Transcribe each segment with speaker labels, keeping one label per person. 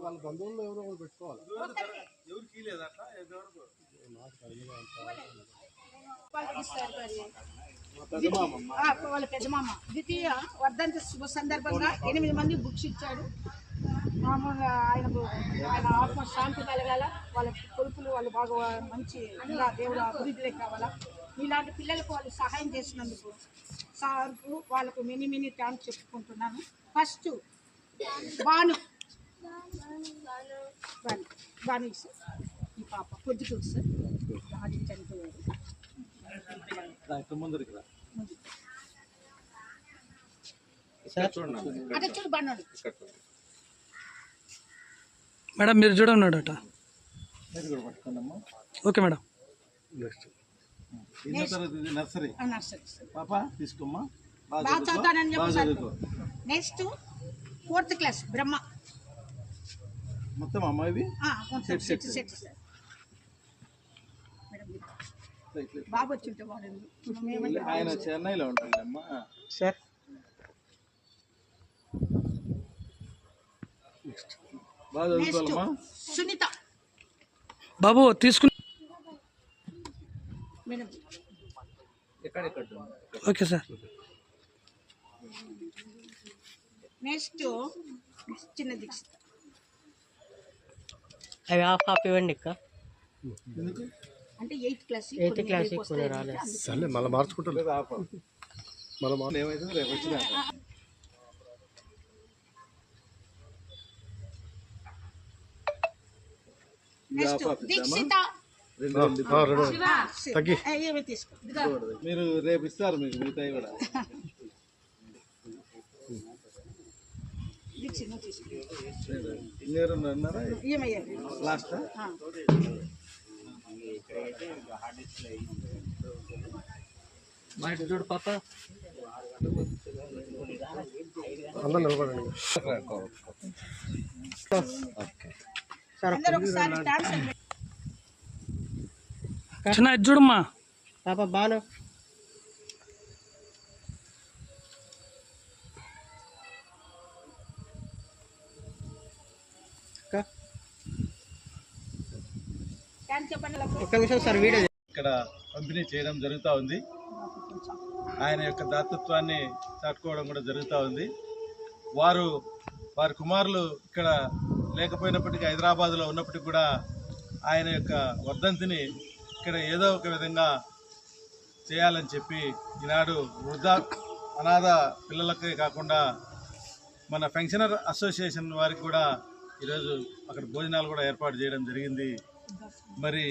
Speaker 1: వాళ్ళ బంధువుల్లో ఎవరో ఒకరు పెట్టుకోవాలి. ఎవరికి లేదా
Speaker 2: వాళ్ళ పెద్దమామ ద్వితీయ వర్ధంతి శుభ సందర్భంగా 8 మంది బుక్స్ ఇచ్చాడు. మామూలుగా ఆయన ఆత్మ శాంతి కలగాల, వాళ్ళ కొడుకులు వాళ్ళు బాగా మంచి దేవుడు అభివృద్ధిలో కావాలా. ఇలాంటి పిల్లలకు వాళ్ళు సహాయం చేసినందుకు సార్కు వాళ్ళకు మినీ థ్యాంక్స్ చెప్పుకుంటున్నాను. ఫస్ట్ బాను సార్, ఈ పాప పొద్దుటూరు సార్, అది చనిపోయారు. అటు చూడు బాన్నాడు
Speaker 3: మేడం, మీరు చూడన్నాడట. Okay madam.
Speaker 1: నర్సరీ పాప తీసుకోమ్మా.
Speaker 2: బాగా చదువుతానని చెప్పి. నెక్స్ట్ 4th క్లాస్ బ్రహ్మ.
Speaker 1: మొత్తం అమ్మాయి
Speaker 2: బాబు వచ్చింటే బాగుంది.
Speaker 1: ఆయన చెన్నైలో ఉంటాడమ్మా సార్. బాగా చదువుకోవాలమ్మా.
Speaker 2: సునీత
Speaker 3: బాబు తీసుకుని. Okay sir.
Speaker 2: నెక్స్ట్ చిన్న దీక్షిత.
Speaker 4: అవి హాఫ్ ఇవ్వండి అక్క.
Speaker 2: అంటే 8th క్లాస్
Speaker 1: సరే మళ్ళీ మార్చుకుంటారు. మళ్ళీ ఏమైతే రేపు వచ్చిన
Speaker 2: దీక్షిత
Speaker 1: మీరు రేపు ఇస్తారు మీకు మిగతాయి కూడా. అన్నారా లాస్ట్
Speaker 4: చూడు పాప.
Speaker 1: అందరూ నిలబడండి.
Speaker 3: చిన్న ఇది చూడమ్మా
Speaker 4: పాప. బాను ఒక్క నిమిషం సార్, వీడియో
Speaker 1: ఇక్కడ పంపిణీ చేయడం జరుగుతూ ఉంది. ఆయన యొక్క దాతృత్వాన్ని చాటుకోవడం కూడా జరుగుతూ ఉంది. వారి కుమారులు ఇక్కడ లేకపోయినప్పటికీ హైదరాబాద్లో ఉన్నప్పటికీ కూడా ఆయన యొక్క వర్ధంతిని ఇక్కడ ఏదో ఒక విధంగా చేయాలని చెప్పి ఈనాడు అనాథ పిల్లలకే కాకుండా మన పెన్షనర్ అసోసియేషన్ వారికి కూడా ఈరోజు అక్కడ భోజనాలు కూడా ఏర్పాటు చేయడం జరిగింది. మరి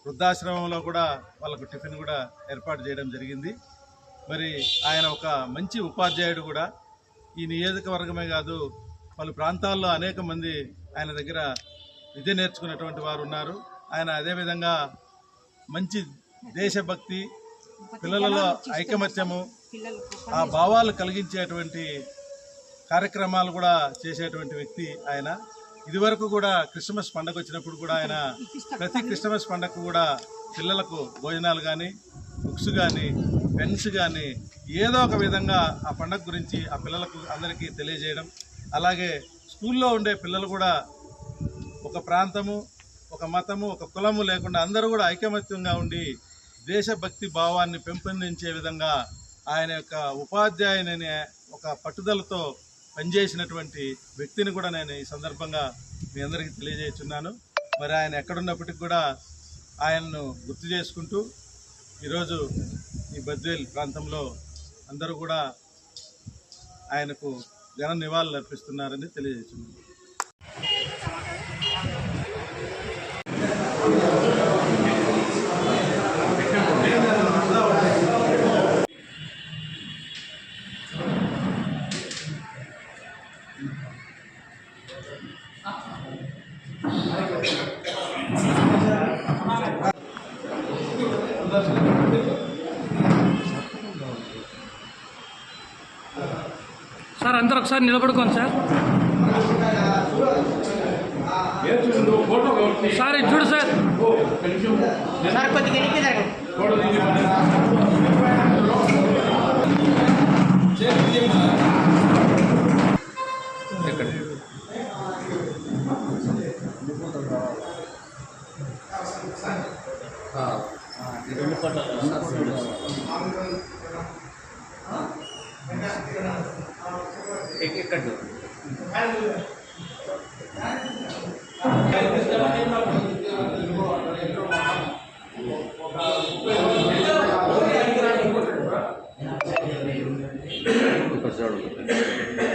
Speaker 1: వృద్ధాశ్రమంలో కూడా వాళ్ళకు టిఫిన్ కూడా ఏర్పాటు చేయడం జరిగింది. మరి ఆయన ఒక మంచి ఉపాధ్యాయుడు కూడా. ఈ నియోజకవర్గమే కాదు, పలు ప్రాంతాల్లో అనేక మంది ఆయన దగ్గర విద్య నేర్చుకున్నటువంటి వారు ఉన్నారు. ఆయన అదేవిధంగా మంచి దేశభక్తి, పిల్లలలో ఐకమత్యము, ఆ భావాలు కలిగించేటువంటి కార్యక్రమాలు కూడా చేసేటువంటి వ్యక్తి ఆయన. ఇదివరకు కూడా క్రిస్మస్ పండుగ వచ్చినప్పుడు కూడా ఆయన ప్రతి క్రిస్మస్ పండుగకు కూడా పిల్లలకు భోజనాలు కానీ, బుక్స్ కానీ, పెన్స్ కానీ ఏదో ఒక విధంగా ఆ పండుగ గురించి ఆ పిల్లలకు అందరికీ తెలియజేయడం. అలాగే స్కూల్లో ఉండే పిల్లలు కూడా ఒక ప్రాంతము, ఒక మతము, ఒక కులము లేకుండా అందరూ కూడా ఐకమత్యంగా ఉండి దేశభక్తి భావాన్ని పెంపొందించే విధంగా ఆయన యొక్క ఉపాధ్యాయుని ఒక పట్టుదలతో పనిచేసినటువంటి వ్యక్తిని కూడా నేను ఈ సందర్భంగా మీ అందరికీ తెలియజేస్తున్నాను. మరి ఆయన ఎక్కడున్నప్పటికీ కూడా ఆయన్ను గుర్తు చేసుకుంటూ ఈరోజు ఈ బద్వేల్ ప్రాంతంలో అందరూ కూడా ఆయనకు ఘన నివాళులు అర్పిస్తున్నారని తెలియజేస్తున్నాను.
Speaker 3: సార్ ఒకసారి నిలబడుకోండి సార్. సార్ ఇది చూడు సార్.
Speaker 4: సార్ కొద్దిగా ఎన్నిక జరగండి.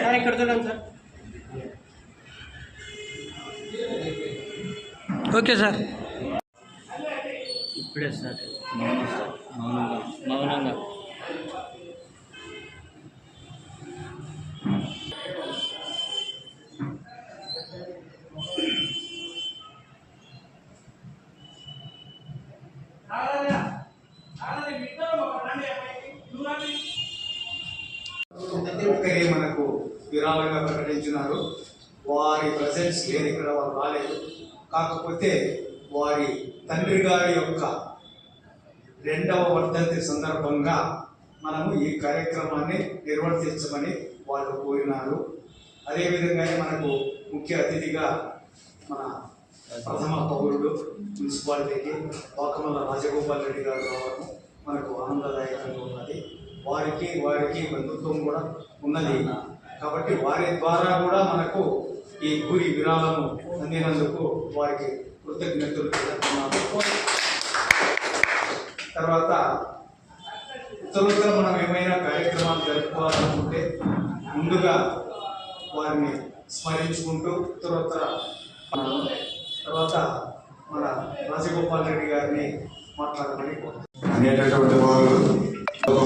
Speaker 4: సార్ ఇక్కడ చూడండి సార్.
Speaker 3: Okay sir.
Speaker 4: ఇప్పుడే సార్ మౌనంగా
Speaker 5: ప్రతి ఒక్కరే మనకు విరాళంగా ప్రకటించినారు. వారి ప్రజెన్స్ లేదు, ఇక్కడ వాళ్ళు రాలేదు. కాకపోతే వారి తండ్రి గారి యొక్క 2వ వర్ధంతి సందర్భంగా మనము ఈ కార్యక్రమాన్ని నిర్వర్తించమని వాళ్ళు కోరినారు. అదేవిధంగానే మనకు ముఖ్య అతిథిగా మన ప్రథమ పౌరుడు మున్సిపాలిటీకి పాకమల్ల రాజగోపాల్ రెడ్డి గారు రావడం మనకు ఆనందదాయకంగా ఉన్నది. వారికి బంధుత్వం కూడా ఉన్నది. కాబట్టి వారి ద్వారా కూడా మనకు ఈ గురి విరాళము అందినందుకు వారికి కృతజ్ఞతలు తెలుపుతున్నాము. తర్వాత ఉత్తరోత్తర మనం ఏమైనా కార్యక్రమాలు జరుపుకోవాలనుకుంటే ముందుగా వారిని స్మరించుకుంటూ ఉత్తరోత్తర తర్వాత మన రాజగోపాల్ రెడ్డి గారిని మాట్లాడమని
Speaker 6: అనేటటువంటి వాళ్ళు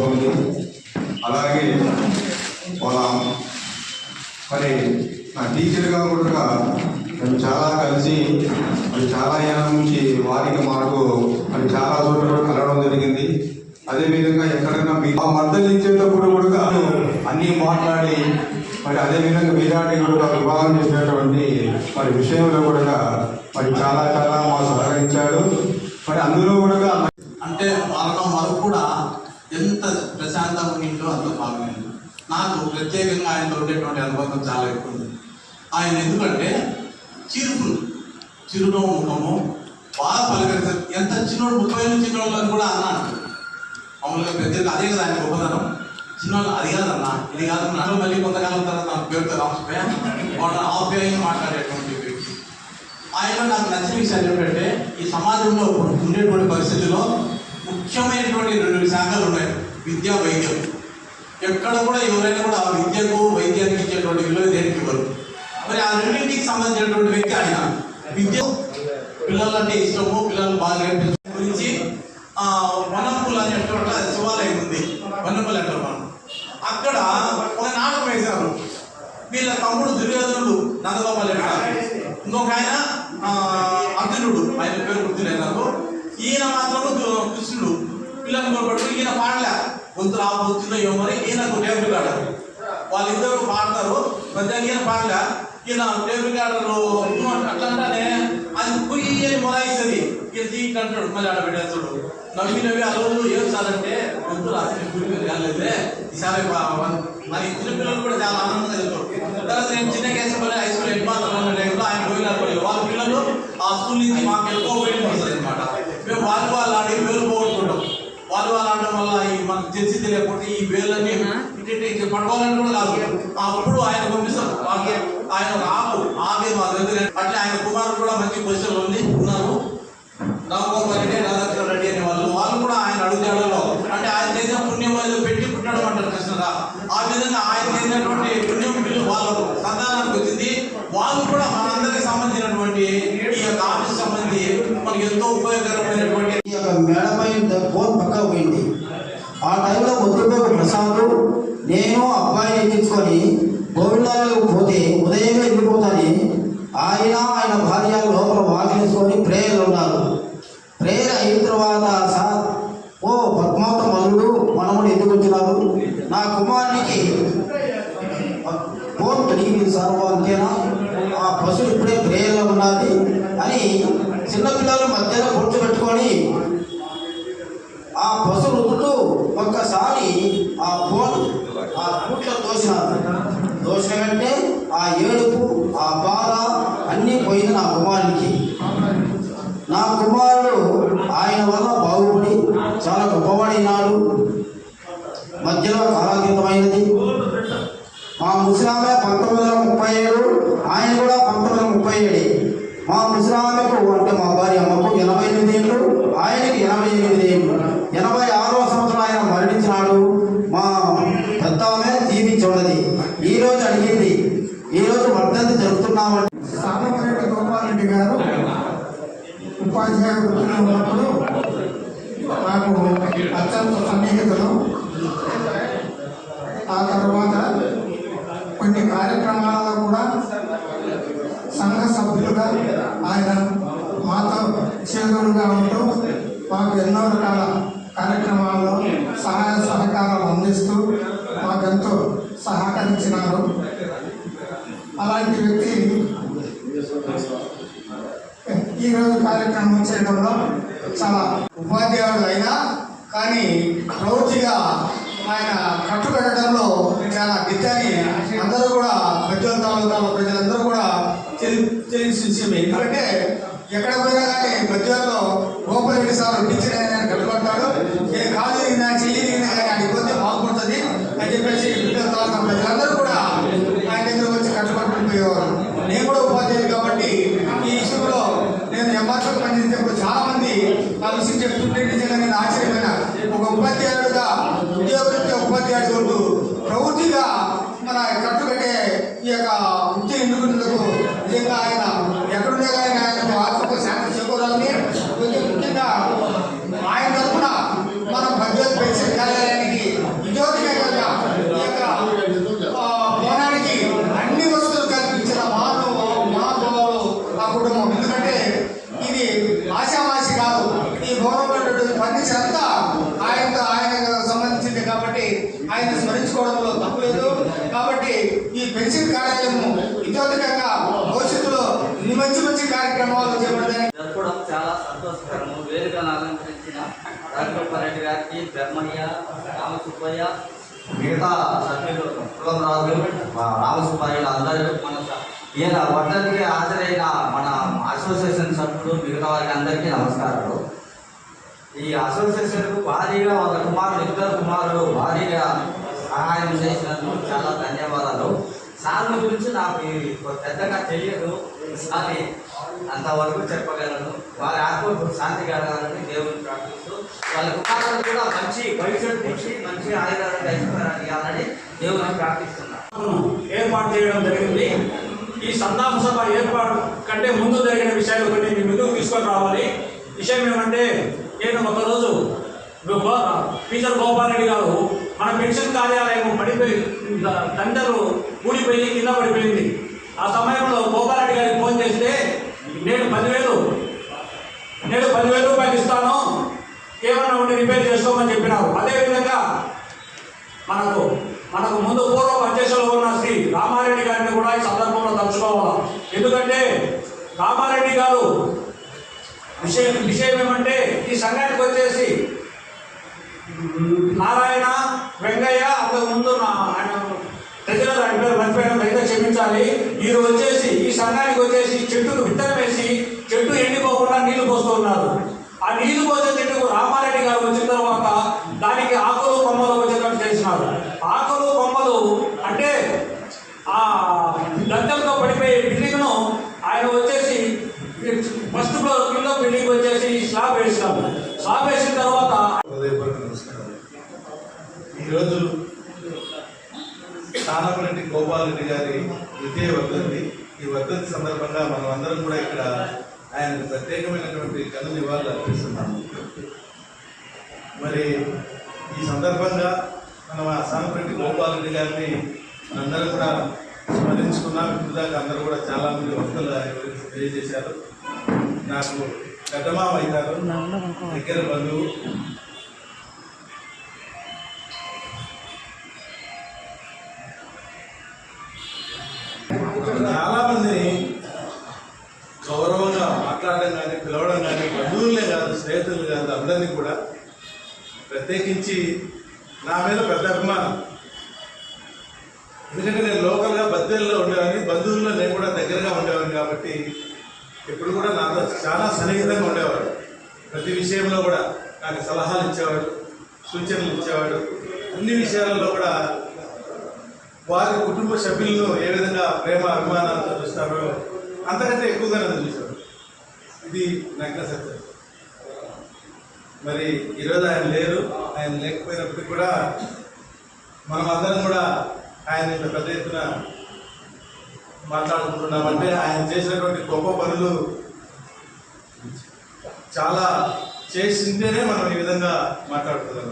Speaker 6: ఉంది. అలాగే వాళ్ళ మరి నా టీచర్గా కూడా మేము చాలా కలిసి మరి చాలా ఏళ్ళ నుంచి వారికి మాకు మరి చాలా చోట్ల కూడా కలవడం జరిగింది. అదేవిధంగా ఎక్కడైనా ఆ మద్దతు ఇచ్చేటప్పుడు కూడా అన్నీ మాట్లాడి మరి అదేవిధంగా వీరాన్ని కూడా విభాగం చేసేటువంటి మరి విషయంలో కూడా మరి చాలా చాలా మాకు సహకరించాడు. మరి అందులో కూడా
Speaker 7: అంటే మనకు కూడా ఎంత ప్రశాంతంగా ఉండిందో అంత బాగుంది. నాకు ప్రత్యేకంగా ఆయనతో ఉండేటువంటి అనుభవం చాలా ఎక్కువ ఉంది. ఆయన ఎందుకంటే చిరునవ్వు ముఖము బాగా పలకరిస్తారు. ఎంత చిన్నోడు 30 నుంచి చిన్నోళ్ళని కూడా అన్నాడు. మామూలుగా పెద్దగా అదే కదా ఆయన గొప్పతనం. చిన్నోళ్ళు అది కాదన్నా ఇది కాదు నన్ను మళ్ళీ కొంతకాలం తర్వాత నాకు పేరుతో రాసిపోయా వాళ్ళ ఆప్యాయంగా మాట్లాడేటువంటి వ్యక్తి. ఆయన నాకు నచ్చిన విషయాలు ఏంటంటే ఈ సమాజంలో ఉండేటువంటి పరిస్థితుల్లో ముఖ్యమైనటువంటి 2 శాఖలు ఉన్నాయి, విద్య వైద్యం. ఎక్కడ కూడా ఎవరైనా కూడా ఆ విద్యకు వైద్యానికి ఇచ్చేటువంటి విలువ దేనికి ఇవ్వరు. మరి ఆ రెండింటికి సంబంధించినటువంటి వ్యక్తి ఆయన. విద్య పిల్లలంటే ఇష్టము, పిల్లలు బాగా నేర్పించడం గురించి వనంపుల్ అనేటువంటి శివాలయం ఉంది, వనంపుల్ అంటారు మనం. అక్కడ ఒక నాటకం వేశారు. వీళ్ళ తమ్ముడు దుర్యోధనుడు నందగోపాల్ ఇంకొక ఆయన అర్జునుడు, ఆయన పేరు గుర్తులేదు నాకు. ఈయన మాత్రము కృష్ణుడు. పిల్లలు కొనబడుతూ ఈయన పాడలే, గొంతు రాబోతుందో ఏమో మరి. ఈయనకు టేబుల్ గార్డర్, వాళ్ళిద్దరు పాడతారు. మధ్యాహ్నం ఈయన పాడలే, ఈయన టేబుల్ గార్డర్ అట్లంటానే అది పొయ్యి మొరాయిస్తుంది. ఈయన తీసి అంటాడు, మళ్ళీ ఆడ పెట్టేస్తాడు. నవ్వి ఆ రోజు ఏం సారంటే గొంతు రాసి గురి కాలేదే ఈసారి మరి చిన్నపిల్లలు కూడా చాలా ఆనందంగా వెళ్తారు. తర్వాత నేను చిన్న కేసపల్లి హై స్కూల్ హెడ్ మాస్టర్ ఆయన పోయినారు. వాళ్ళ పిల్లలు ఆ స్కూల్ నుంచి మాకు ఎక్కువ పోయింది వస్తుంది అనమాట. మేము వాలీబాల్ ఆడి వేలు పోగొట్టుకుంటాం. వాలీబాల్ ఆడడం వల్ల ఈ మనకు తెలిసి తెలియకపోతే ఈ వేలన్నీ ఇటు పట్టుకోవాలని కూడా కాదు. అప్పుడు ఆయన పంపిస్తాం. ఆయన ఆగే మా దగ్గర. అట్లా ఆయన కుమారుడు కూడా మంచి పొజిషన్లో ఉన్నారు. రామగోపాల్ రెడ్డి, రాధాకృష్ణ రెడ్డి అనే వాళ్ళు కూడా ఆయన అడుగుజాడలో అంటే ఆయన చేసిన పుణ్యం ఏదో పెట్టి పుట్టడం అంటారు కృష్ణగా. ఆ విధంగా ఆయన చేసినటువంటి పుణ్యం బిల్లు వాళ్ళ సంతానానికి వచ్చింది. వాళ్ళు కూడా మనందరికి సంబంధించినటువంటి ఈ యొక్క ఆఫీస్ సంబంధించి మనకి ఎంతో ఉపయోగకరమైనటువంటి
Speaker 8: ఈ యొక్క మేడపై ఫోన్ పక్క పోయింది. ఆ టైంలో ముద్దుపేట ప్రసాద్ నేను అబ్బాయిని ఎక్కించుకొని గోవిందాలకు పోతే ఉదయమే వెళ్ళిపోతాని ఆయన భార్య లోపల వాకిలేసుకొని ప్రేయర్లు ఉన్నారు. ప్రేయర్ అయిన తర్వాత సార్ ఓ పద్మావత మల్లుడు మనముడు ఎందుకు వచ్చినారు, నా కుమారునికి ఉన్నది అని చిన్నపిల్లలు మధ్యలో కూర్చోబెట్టుకొని ఆ పశు రుద్దుతూ ఒక్కసారి ఆ బోన్ ఆ కూట్లో దోసిన కంటే ఆ ఏడుపు ఆ బాధ అన్నీ పోయింది నా కుమారునికి. నా కుమారుడు ఆయన వల్ల బాగుపడి చాలా గొప్పవాడినాడు. మధ్యలో కాలాతీతమైనది. మా ముసలామె 1937, ఆయన కూడా 1937. మా ముసలామెకు అంటే మా భార్య అమ్మకు 88 ఏళ్ళు, ఆయనకి 88 ఏళ్ళు. 86వ సంవత్సరం ఆయన మరణించినాడు. మా పెద్ద ఆమె జీవించి ఉన్నది. ఈరోజు అడిగింది, ఈరోజు వర్ధంతి జరుపుతున్నామంటే.
Speaker 9: సామరెడ్డి గోపాలరెడ్డి గారు ఉపాధ్యాయ వృత్తిలో ఉన్నప్పుడు నాకు అత్యంత సన్నిహితులు. ఆ తర్వాత కొన్ని కార్యక్రమాలలో కూడా సంఘ సభ్యులుగా ఆయన మాతో చేదులుగా ఉంటూ మాకు ఎన్నో రకాల కార్యక్రమాల్లో సహాయ సహకారాలు అందిస్తూ మాకెంతో సహకరించినారు. అలాంటి వ్యక్తి ఈరోజు కార్యక్రమం చేయడంలో చాలా ఉపాధ్యాయుడు అయినా కానీ ప్రవృత్తిగా ఆయన కట్టుబెట్టడంలో చాలా గిట్టని అందరూ కూడా పెద్దల తాలూకాలో ప్రజలందరూ కూడా తెలిసింది. ఎందుకంటే ఎక్కడ పోయినా కానీ పెద్దల్లో గోపాలరెడ్డి సార్ టీచర్ అయినా కట్టుబడతాడు. ఏ కాలు తిరిగినా చెయ్యి తిరిగినా కానీ అడిగి పోతే బాగుపడుతుంది అని చెప్పేసి పెద్దల తాలూకా ప్రజలందరూ కూడా ఆయన దగ్గర వచ్చి కట్టుబడిపోయేవారు. నేను కూడా ఉపాధ్యాయుడు కాబట్టి ఈ విషయంలో నేను ఎంఆర్ఓ పనిచేసేప్పుడు చాలా మంది ఆ విషయం చెప్తుంటే నిజంగా నేను ఆశ్చర్యమైన ఒక ఉపాధ్యాయుడుగా ఉద్యోగరీత్యా ఉపాధ్యాయుడు ఉంటూ ప్రవృత్తిగా మన కట్టుబెట్టే ఈ యొక్క వృత్తి ఎన్నుకున్నందుకు నిజంగా ఆయన ఎక్కడుండే కానీ ఆయన ఆత్మకు శాంతి చేకూరాలని ముఖ్యంగా ఆయన తరఫున మన భద్రత పెన్షన్ కార్యాలయానికి ఉద్యోగమే కదా ఈ యొక్క భవనానికి అన్ని వసతులు కల్పించిన మహానుభావులు ఆ కుటుంబం. ఎందుకంటే ఇది ఆశామాషి కాదు. ఈ భవనంలో ఫర్నిచర్ అంతా ఆయనకు సంబంధించింది కాబట్టి ఆయన స్మరించుకోవడంలో తప్పు లేదు. కాబట్టి ఈ పెన్షన్ కార్యాలయము విద్యోతికంగా భవిష్యత్తులో ఇన్ని మంచి మంచి కార్యక్రమాలు చేపడతాయి.
Speaker 10: జరపడం చాలా సంతోషకరము. వేదికను అలంకరించిన రాజగోపాలరెడ్డి గారికి, బ్రహ్మయ్య, రామసుబ్బయ్య, మిగతా సభ్యులు కులంరాజు, రామసుబ్బయ్యలు అందరూ మన ఈయన వర్ధంతికి హాజరైన మన అసోసియేషన్ సభ్యులు మిగతా వారికి అందరికీ నమస్కారాలు. ఈ అసోసియేషన్కు భారీగా ఒక కుమారుడు, ఇద్దరు కుమారులు భారీగా సహాయం చేసినందుకు చాలా ధన్యవాదాలు. సార్ గురించి నాకు పెద్దగా తెలియదు కానీ అంతవరకు చెప్పగలను. వారి ఆత్మకు శాంతి కలగాలని దేవుని ప్రార్థిస్తూ వాళ్ళ కుమారులు కూడా మంచి భవిష్యత్తు నుంచి మంచి ఆయుధాలను ఇవ్వాలని దేవుని ప్రార్థిస్తున్నాను.
Speaker 11: ఏర్పాటు చేయడం జరిగింది. ఈ సంతాప సభ ఏర్పాటు కంటే ముందు జరిగిన విషయాలు కొన్ని మీ ముందుకు తీసుకొని రావాలి. విషయం ఏమంటే, నేను ఒకరోజు టీచర్ గోపాలరెడ్డి గారు మన పెన్షన్ కార్యాలయం పడిపోయి దండలు ఊడిపోయి కింద పడిపోయింది. ఆ సమయంలో గోపాలరెడ్డి గారికి ఫోన్ చేస్తే నేను 10,000 రూపాయలు ఇస్తాను, ఏమన్నా ఉండి రిపేర్ చేసుకోమని చెప్పినారు. అదేవిధంగా మనకు ముందు పూర్వ అధ్యక్షులు ఉన్న శ్రీ రామారెడ్డి గారిని కూడా ఈ సందర్భంలో తలుచుకోవాలి. ఎందుకంటే రామారెడ్డి గారు విషయం ఏమంటే, ఈ సంఘానికి వచ్చేసి నారాయణ, వెంగయ్య, అంతకు ముందు ఆయన ట్రెజరర్ ఆయన పేరు మర్చిపోయిన అయితే క్షమించాలి. వీరు వచ్చేసి ఈ సంఘానికి వచ్చేసి చెట్టుకు విత్తనం వేసి చెట్టు ఎండిపోకుండా నీళ్లు పోస్తూ ఉన్నారు. ఆ నీళ్లు పోసే చెట్టుకు రామారెడ్డి గారు వచ్చిన తర్వాత దానికి ఆకులు కొమ్మలు వచ్చేటట్టు చేసినారు. ఆకులు కొమ్మలు అంటే ఆ దంతంతో పడిపోయే బిల్డింగ్ను ఆయన వచ్చేసి ఫస్ట్ ఫ్లోర్ కింద బిల్డింగ్ వచ్చేసి స్లాబ్ వేసినారు. స్లాబ్ వేసిన తర్వాత
Speaker 1: ఈరోజు సామరెడ్డి గోపాలరెడ్డి గారి ద్వితీయ వర్ధంతి. ఈ వర్ధంతి సందర్భంగా మనం అందరం కూడా ఇక్కడ ఆయనకు ప్రత్యేకమైనటువంటి ఘన నివాళులు అర్పిస్తున్నాము. మరి ఈ సందర్భంగా మనం ఆ సామరెడ్డి గోపాలరెడ్డి గారిని మనందరం కూడా స్మరించుకున్నాం. ఇప్పుడుదాకా అందరూ కూడా చాలా మంది వక్తలు ఆయన గురించి తెలియజేశారు. నాకు పెద్దమామ అవుతారు, దగ్గర బంధువు. చాలా మందిని ఉద్యోగస్తులు కాదు అందరినీ కూడా, ప్రత్యేకించి నా మీద పెద్ద అభిమానం. ఎందుకంటే నేను లోకల్గా బద్దెల్లో ఉండేవాడిని, బంధువుల్లో నేను కూడా దగ్గరగా ఉండేవాడిని కాబట్టి ఎప్పుడు కూడా నాతో చాలా సన్నిహితంగా ఉండేవాడు. ప్రతి విషయంలో కూడా నాకు సలహాలు ఇచ్చేవాడు, సూచనలు ఇచ్చేవాడు. అన్ని విషయాలలో కూడా వారి కుటుంబ సభ్యులను ఏ విధంగా ప్రేమ అభిమానాలతో చూస్తారో అంతకంటే ఎక్కువగా నన్ను చూశాడు. ఇది నగ్న సత్యం. మరి ఈరోజు ఆయన లేరు. ఆయన లేకపోయినప్పటికీ కూడా మనమందరం కూడా ఆయన ఇంత పెద్ద ఎత్తున మాట్లాడుకుంటున్నామంటే ఆయన చేసినటువంటి గొప్ప పనులు చాలా చేసింటేనే మనం ఈ విధంగా మాట్లాడుతున్నాం.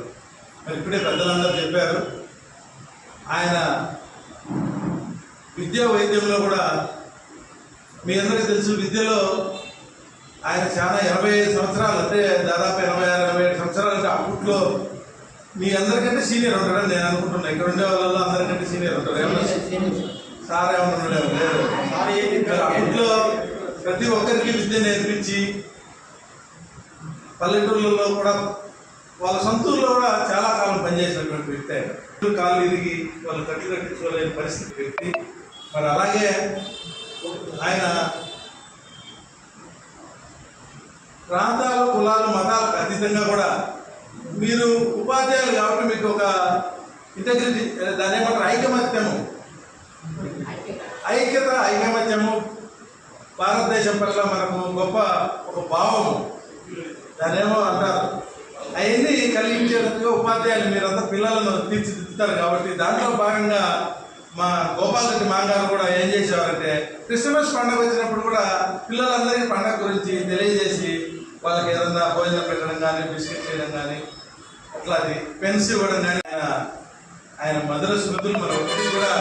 Speaker 1: మరి ఇప్పుడే పెద్దలందరూ చెప్పారు, ఆయన విద్యా వైద్యంలో కూడా మీ అందరికీ తెలుసు, విద్యలో ఆయన చాలా 85 సంవత్సరాలు, అంటే దాదాపు 86-87 సంవత్సరాలు. అంటే అప్పట్లో మీ అందరికంటే సీనియర్ ఉంటాడని నేను అనుకుంటున్నాను. ఇక్కడ ఉండే వాళ్ళలో అందరికంటే సీనియర్ ఉంటారు. ఏమన్నా సార్ ఏమన్నా ఉండేవారు లేదు. అప్పట్లో ప్రతి ఒక్కరికి విద్య నేర్పించి పల్లెటూళ్ళలో కూడా వాళ్ళ సొంతూరులో కూడా చాలా కాలం పనిచేసినటువంటి వ్యక్తి ఆయన. కాళ్ళు ఇరిగి వాళ్ళు కట్టించుకోలేని పరిస్థితి వ్యక్తి. మరి అలాగే ఆయన ప్రాంతాలు, కులాలు, మతాలకు అతీతంగా కూడా మీరు ఉపాధ్యాయులు కాబట్టి మీకు ఒక ఇంటెగ్రిటీ, దాని ఏమంటారు, ఐకమత్యము భారతదేశం పట్ల మనకు గొప్ప ఒక భావము, దానేమో అంటారు. అవన్నీ కలిగించేటట్టుగా ఉపాధ్యాయులు మీరంతా పిల్లలను తీర్చిదిద్దుతారు కాబట్టి దాంట్లో భాగంగా మా గోపాల్ రెడ్డి మాంగారు కూడా ఏం చేసేవారంటే క్రిస్మస్ పండుగ వచ్చినప్పుడు కూడా పిల్లలందరికీ పండుగ గురించి తెలియజేసి వాళ్ళకి ఏదన్నా భోజనం పెట్టడం కానీ, బిస్కెట్ చేయడం కానీ, అట్లాంటి పెన్స్ ఇవ్వడం కానీ ఆయన మధుర స్మృతులు మనం ఒకటి కూడా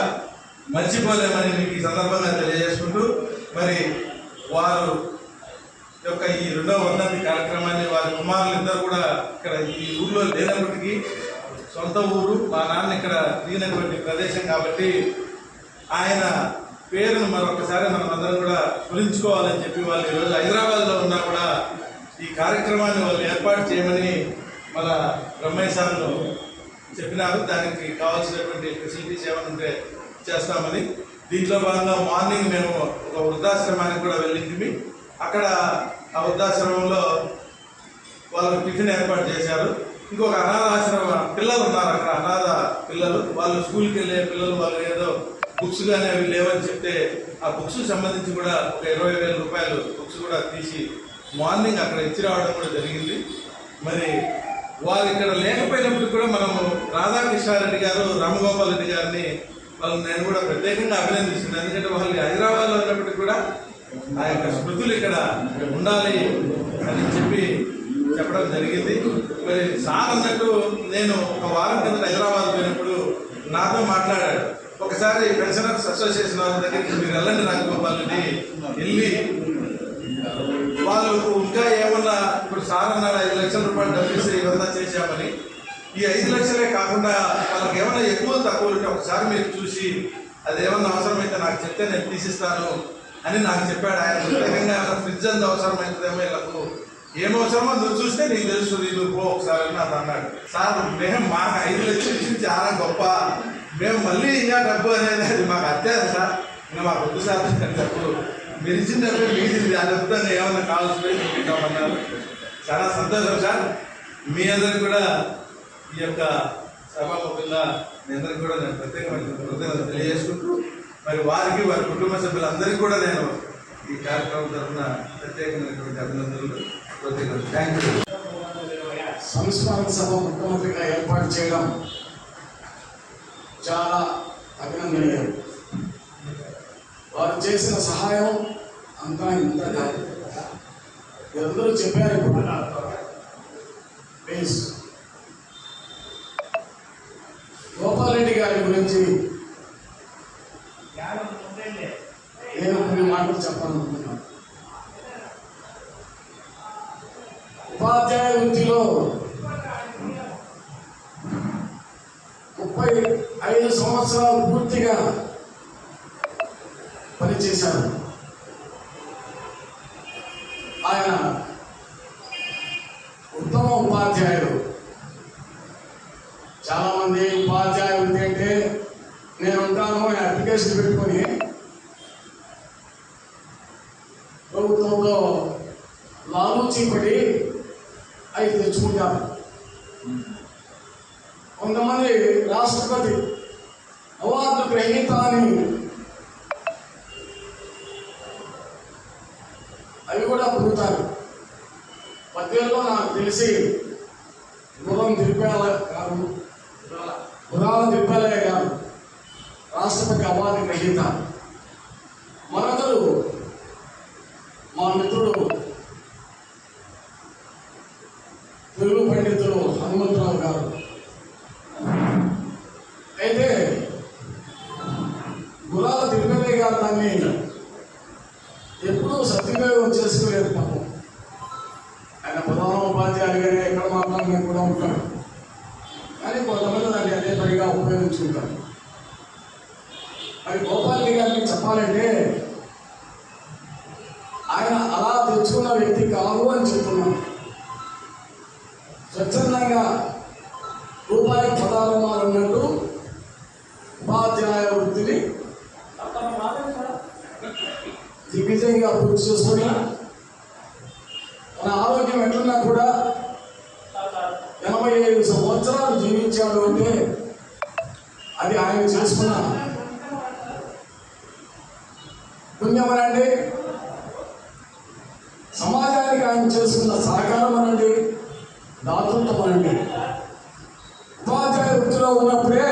Speaker 1: మర్చిపోలేమని మీకు ఈ సందర్భంగా తెలియజేసుకుంటూ, మరి వారు యొక్క ఈ 2వ వర్ధంతి కార్యక్రమాన్ని వారి కుమారులు ఇద్దరు కూడా ఇక్కడ ఈ ఊర్లో లేనప్పటికీ సొంత ఊరు, మా నాన్న ఇక్కడ దిగినటువంటి ప్రదేశం కాబట్టి ఆయన పేరును మరొకసారి మనం అందరం కూడా స్మరించుకోవాలని చెప్పి వాళ్ళు ఈరోజు హైదరాబాద్లో ఉన్నా కూడా ఈ కార్యక్రమాన్ని వాళ్ళు ఏర్పాటు చేయమని మన బ్రహ్మయ్య సార్లు చెప్పినారు. దానికి కావాల్సినటువంటి ఫెసిలిటీస్ ఏమైనా ఉంటే చేస్తామని. దీంట్లో భాగంగా మార్నింగ్ మేము ఒక వృద్ధాశ్రమానికి కూడా వెళ్ళింది. అక్కడ ఆ వృద్ధాశ్రమంలో వాళ్ళకు టిఫిన్ ఏర్పాటు చేశారు. ఇంకొక అనాథాశ్రమ పిల్లలు ఉన్నారు అక్కడ, అనాథ పిల్లలు, వాళ్ళు స్కూల్కి వెళ్ళే పిల్లలు, వాళ్ళు ఏదో బుక్స్ కానీ అవి లేవని చెప్తే ఆ బుక్స్ సంబంధించి కూడా ఒక 20,000 రూపాయలు బుక్స్ కూడా తీసి మార్నింగ్ అక్కడ ఇచ్చి రావడం కూడా జరిగింది. మరి వారు ఇక్కడ లేకపోయినప్పుడు కూడా మనము రాధాకృష్ణారెడ్డి గారు, రామగోపాల్ రెడ్డి గారిని వాళ్ళని నేను కూడా ప్రత్యేకంగా అభినందిస్తున్నాను. ఎందుకంటే వాళ్ళు హైదరాబాద్లో ఉన్నప్పటికీ కూడా ఆ యొక్క స్మృతులు ఇక్కడ ఉండాలి అని చెప్పి చెప్పడం జరిగింది. మరి సార్ అన్నట్టు నేను ఒక వారం కింద హైదరాబాద్ పోయినప్పుడు నాతో మాట్లాడాడు. ఒకసారి పెన్షనర్స్ అసోసియేషన్ వాళ్ళ దగ్గరికి మీరు వెళ్ళండి రాజగోపాల్ రెడ్డి, వెళ్ళి వాళ్ళు ఇంకా ఏమన్నా, ఇప్పుడు సార్ అన్నాడు 5 లక్షల రూపాయలు డబ్బు ఇస్తే ఇవంతా చేశామని, ఈ 5 లక్షలే కాకుండా వాళ్ళకి ఏమైనా ఎక్కువ తక్కువ ఉంటే ఒకసారి మీరు చూసి అదేమన్నా అవసరమైతే నాకు చెప్తే నేను తీసిస్తాను అని నాకు చెప్పాడు. ఆయన ప్రత్యేకంగా ఫ్రిడ్జ్ అంత అవసరమవుతుందేమో, వీళ్ళకు ఏమవసరమో నువ్వు చూస్తే నీకు తెలుస్తుంది, నువ్వు పో ఒకసారి అని నాకు అన్నాడు. సార్ మేము మాకు 5 లక్షలు ఇచ్చి చాలా గొప్ప, మేము మళ్ళీ ఇంకా డబ్బు అనేది అది మాకు అత్యాది సార్, ఇంకా మాకు వద్దు సార్ డబ్బు, మీరు ఇచ్చిన డబ్బు మీది, అది అద్భుతంగా ఏమన్నా కావాల్సి పెట్టామన్నారు. చాలా సంతోషం సార్. మీ అందరికి కూడా ఈ యొక్క సభాముఖంగా మీ అందరికి కూడా నేను ప్రత్యేకమైన కృతజ్ఞతలు తెలియజేసుకుంటూ, మరి వారికి వారి కుటుంబ సభ్యులందరికీ కూడా నేను ఈ కార్యక్రమం తరఫున ప్రత్యేకమైనటువంటి అభినందనలు, కృతజ్ఞతలు. Thank you.
Speaker 12: సంస్మరణ సభ ముఖ్యమంత్రిగా ఏర్పాటు చేయడం చాలా అభినందనీయం. వారు చేసిన సహాయం అంతా ఇంత కాదు, అందరూ చెప్పారు. ప్లీజ్ గోపాల్ రెడ్డి గారి గురించి నేను కొన్ని మాటలు చెప్పాలనుకుంటున్నాను. ఉపాధ్యాయ వృత్తిలో 35 సంవత్సరాలు పూర్తిగా పనిచేశారు. ఆయన ఉపాధ్యాయులు. చాలా మంది ఉపాధ్యాయులు అంటే నేను ఉంటాను అప్లికేషన్ పెట్టుకొని ప్రభుత్వంలో లాలూచి పడి అవి తెచ్చుకుంటారు. కొంతమంది రాష్ట్రపతి అవార్డు గ్రహీత అని అవి కూడా పొందుతారు. మధ్యలో నాకు తెలిసి గుర్రాల తిరుపలయ్య గారు రాష్ట్రపతి అవార్డు గ్రహీత. మరొకరు మా మిత్రుడు తెలుగు పండితుడు హనుమంతరావు గారు. అయితే గుర్రాల తిరుపలయ్య గారు దాన్ని ఎప్పుడూ సద్వినియోగం చేసుకోలేదు. పాపం ఆయన ప్రధాన ఉపాధ్యాయులుగానే ఎక్కడ మాట్లాడినా కూడా ఉంటాడు. కానీ కొంతమంది దాన్ని అదే పనిగా ఉపయోగించుకుంటారు. మరి గోపాల్ గారికి చెప్పాలంటే ఆయన అలా తెచ్చుకున్న వ్యక్తి కాదు అని చెప్తున్నాను. స్వచ్ఛందంగా రూపాయి పదాలు అన్నట్టు ఉపాధ్యాయ వృత్తిని దిగ్విజయంగా పూర్తి చేసుకుని మన ఆరోగ్యం ఎట్లున్నా కూడా 85 సంవత్సరాలు జీవించాడు అంటే అది ఆయన చేసుకున్న పుణ్యమనండి, సమాజానికి ఆయన చేసుకున్న సహకారం అనండి, దాతృత్వం అనండి. ఉపాధ్యాయ వృత్తిలో ఉన్నప్పుడే